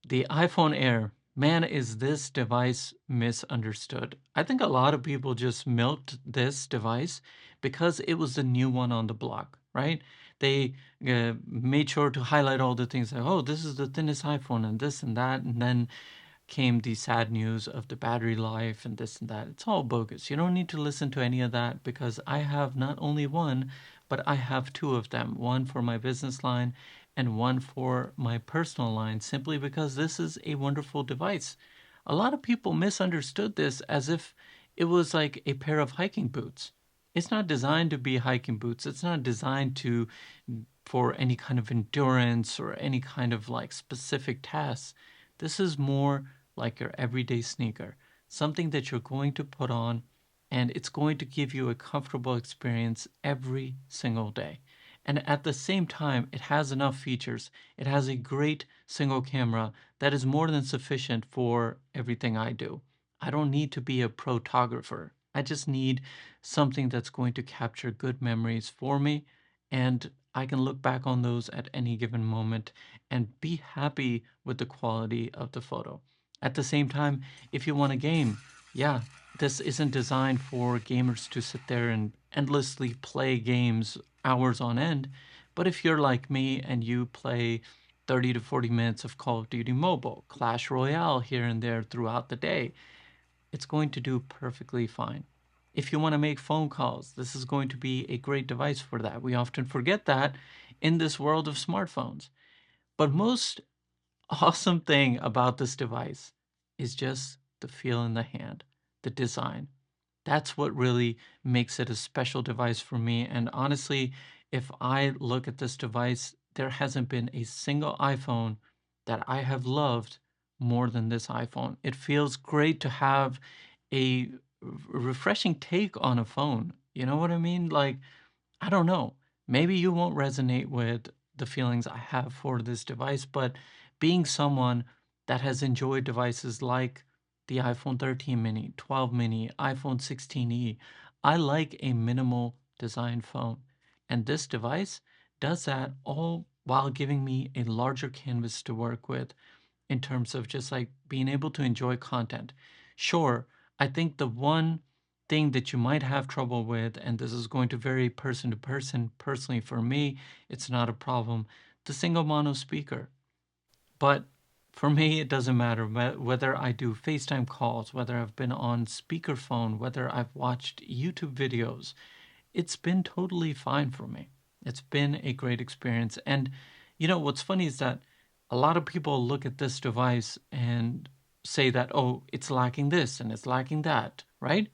The iPhone Air. Man, is this device misunderstood. I think a lot of people just milked this device because it was the new one on the block, right? They made sure to highlight all the things like, oh, this is the thinnest iPhone and this and that. And then came the sad news of the battery life and this and that. It's all bogus. You don't need to listen to any of that because I have not only one, but I have two of them, one for my business line and one for my personal line, simply because this is a wonderful device. A lot of people misunderstood this as if it was like a pair of hiking boots. It's not designed to be hiking boots. It's not designed to for any kind of endurance or any kind of like specific tasks. This is more like your everyday sneaker, something that you're going to put on and it's going to give you a comfortable experience every single day. And at the same time, it has enough features. It has a great single camera that is more than sufficient for everything I do. I don't need to be a photographer. I just need something that's going to capture good memories for me, and I can look back on those at any given moment and be happy with the quality of the photo. At the same time, if you want a game, yeah, this isn't designed for gamers to sit there and endlessly play games hours on end. But if you're like me and you play 30 to 40 minutes of Call of Duty Mobile, Clash Royale here and there throughout the day, it's going to do perfectly fine. If you want to make phone calls, this is going to be a great device for that. We often forget that in this world of smartphones. But most awesome thing about this device is just the feel in the hand, the design. That's what really makes it a special device for me. And honestly, if I look at this device, there hasn't been a single iPhone that I have loved more than this iPhone. It feels great to have a refreshing take on a phone. You know what I mean? Like, I don't know. Maybe you won't resonate with the feelings I have for this device, but being someone that has enjoyed devices like the iPhone 13 mini, 12 mini, iPhone 16e, I like a minimal design phone. And this device does that all while giving me a larger canvas to work with in terms of just like being able to enjoy content. Sure, I think the one thing that you might have trouble with, and this is going to vary person to person, personally for me, it's not a problem, the single mono speaker. But for me, it doesn't matter whether I do FaceTime calls, whether I've been on speakerphone, whether I've watched YouTube videos. It's been totally fine for me. It's been a great experience. And what's funny is that a lot of people look at this device and say that, oh, it's lacking this and it's lacking that, right?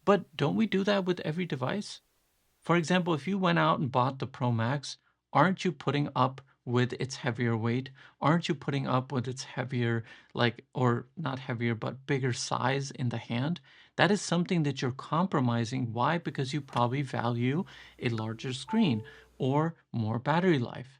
But don't we do that with every device? For example, if you went out and bought the Pro Max, aren't you putting up with its heavier weight? Aren't you putting up with its heavier, like, or not heavier, but bigger size in the hand? That is something that you're compromising. Why? Because you probably value a larger screen or more battery life.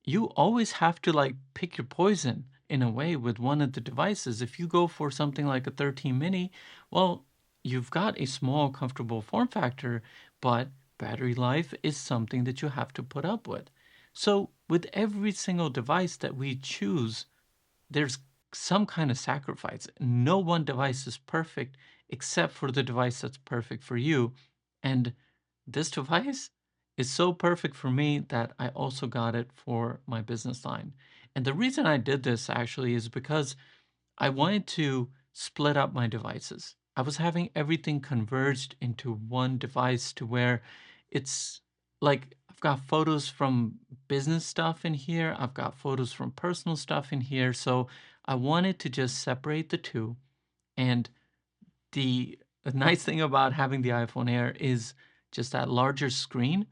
You always have to like pick your poison in a way with one of the devices. If you go for something like a 13 mini, well, you've got a small, comfortable form factor, but battery life is something that you have to put up with. So, with every single device that we choose, there's some kind of sacrifice. No one device is perfect except for the device that's perfect for you. And this device is so perfect for me that I also got it for my business line. And the reason I did this actually is because I wanted to split up my devices. I was having everything converged into one device to where it's like I've got photos from business stuff in here, I've got photos from personal stuff in here. So I wanted to just separate the two. And the nice thing about having the iPhone Air is just that larger screen,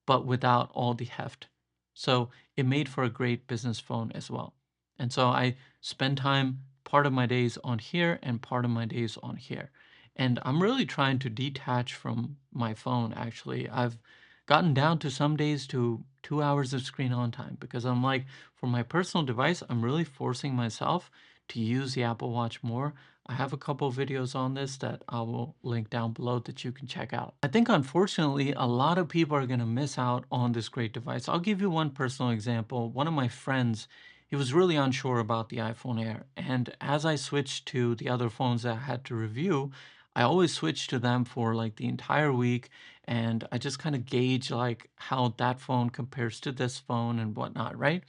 but without all the heft. So it made for a great business phone as well. And so I spend time part of my days on here and part of my days on here. And I'm really trying to detach from my phone actually. I've gotten down to some days to 2 hours of screen on time because I'm like, for my personal device, I'm really forcing myself to use the Apple Watch more. I have a couple videos on this that I will link down below that you can check out. I think unfortunately, a lot of people are going to miss out on this great device. I'll give you one personal example. One of my friends, He was really unsure about the iPhone Air. And as I switched to the other phones that I had to review, I always switched to them for like the entire week. And I just kind of gauge like how that phone compares to this phone and whatnot, right?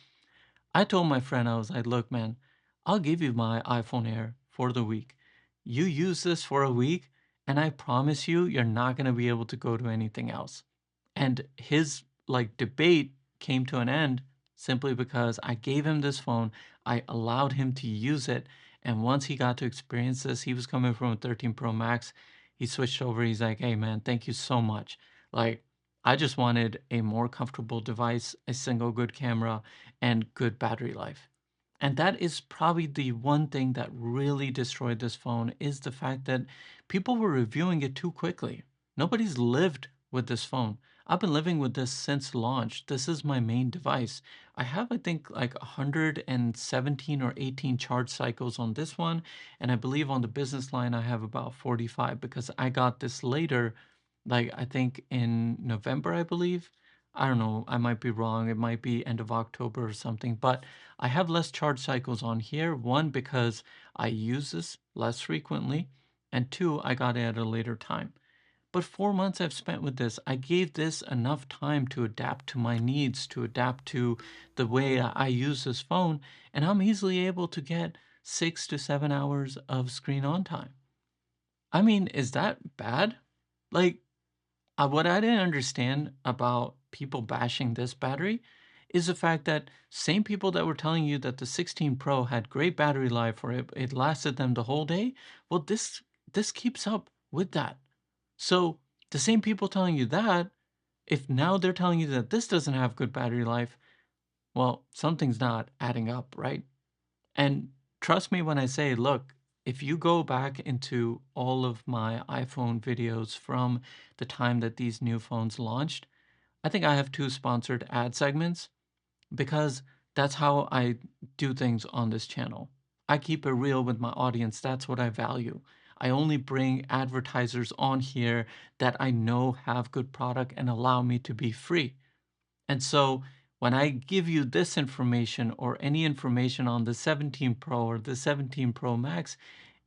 I told my friend, I was like, look, man, I'll give you my iPhone Air for the week. You use this for a week, and I promise you, you're not going to be able to go to anything else. And his like debate came to an end simply because I gave him this phone, I allowed him to use it, and once he got to experience this, he was coming from a 13 Pro Max. He switched over. He's like, hey, man, thank you so much. Like, I just wanted a more comfortable device, a single good camera, and good battery life. And that is probably the one thing that really destroyed this phone is the fact that people were reviewing it too quickly. Nobody's lived with this phone. I've been living with this since launch. This is my main device. I have, I think, like 117 or 18 charge cycles on this one. And I believe on the business line, I have about 45 because I got this later, like I think in November, I believe. I don't know. I might be wrong. It might be end of October or something. But I have less charge cycles on here. One, because I use this less frequently. And two, I got it at a later time. But 4 months I've spent with this. I gave this enough time to adapt to my needs, to adapt to the way I use this phone. And I'm easily able to get 6 to 7 hours of screen on time. I mean, is that bad? Like, what I didn't understand about people bashing this battery is the fact that same people that were telling you that the 16 Pro had great battery life or it lasted them the whole day, well, this keeps up with that. So the same people telling you that, if now they're telling you that this doesn't have good battery life, well, something's not adding up, right? And trust me when I say, look, if you go back into all of my iPhone videos from the time that these new phones launched, I think I have two sponsored ad segments because that's how I do things on this channel. I keep it real with my audience. That's what I value. I only bring advertisers on here that I know have good product and allow me to be free. And so when I give you this information or any information on the 17 Pro or the 17 Pro Max,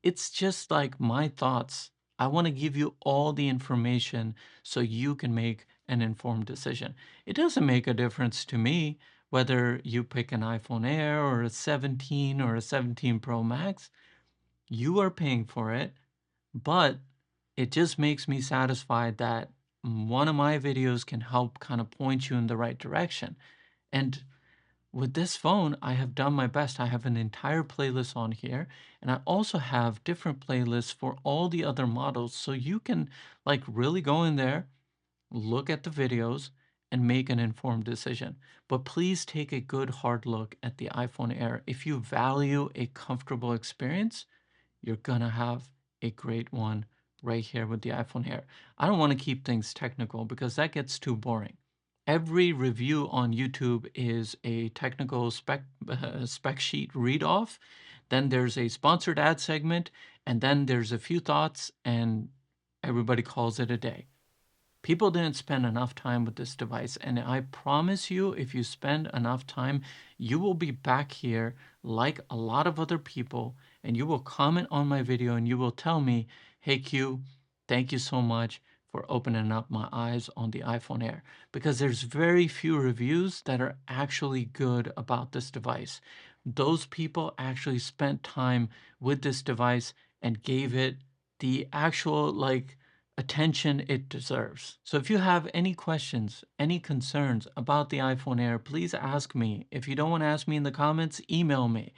it's just like my thoughts. I want to give you all the information so you can make an informed decision. It doesn't make a difference to me whether you pick an iPhone Air or a 17 or a 17 Pro Max. You are paying for it, but it just makes me satisfied that one of my videos can help kind of point you in the right direction. And with this phone, I have done my best. I have an entire playlist on here, and I also have different playlists for all the other models. So you can like really go in there, look at the videos, and make an informed decision. But please take a good hard look at the iPhone Air. If you value a comfortable experience, you're gonna have a great one right here with the iPhone Air. I don't want to keep things technical because that gets too boring. Every review on YouTube is a technical spec sheet read off. Then there's a sponsored ad segment, and then there's a few thoughts, and everybody calls it a day. People didn't spend enough time with this device, and I promise you, if you spend enough time, you will be back here like a lot of other people, and you will comment on my video and you will tell me, hey Q, thank you so much for opening up my eyes on the iPhone Air. Because there's very few reviews that are actually good about this device. Those people actually spent time with this device and gave it the actual like attention it deserves. So if you have any questions, any concerns about the iPhone Air, please ask me. If you don't want to ask me in the comments, email me.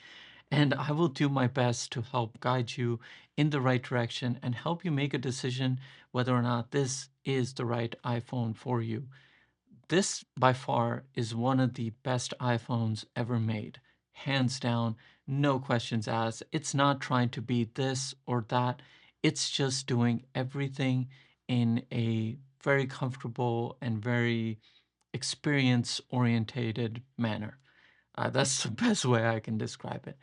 And I will do my best to help guide you in the right direction and help you make a decision whether or not this is the right iPhone for you. This, by far, is one of the best iPhones ever made. Hands down, no questions asked. It's not trying to be this or that. It's just doing everything in a very comfortable and very experience orientated manner. That's the best way I can describe it.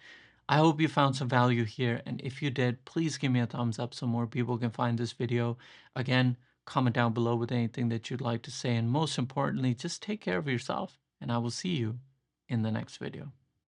I hope you found some value here, and if you did, please give me a thumbs up so more people can find this video. Again, comment down below with anything that you'd like to say, and most importantly, just take care of yourself, and I will see you in the next video.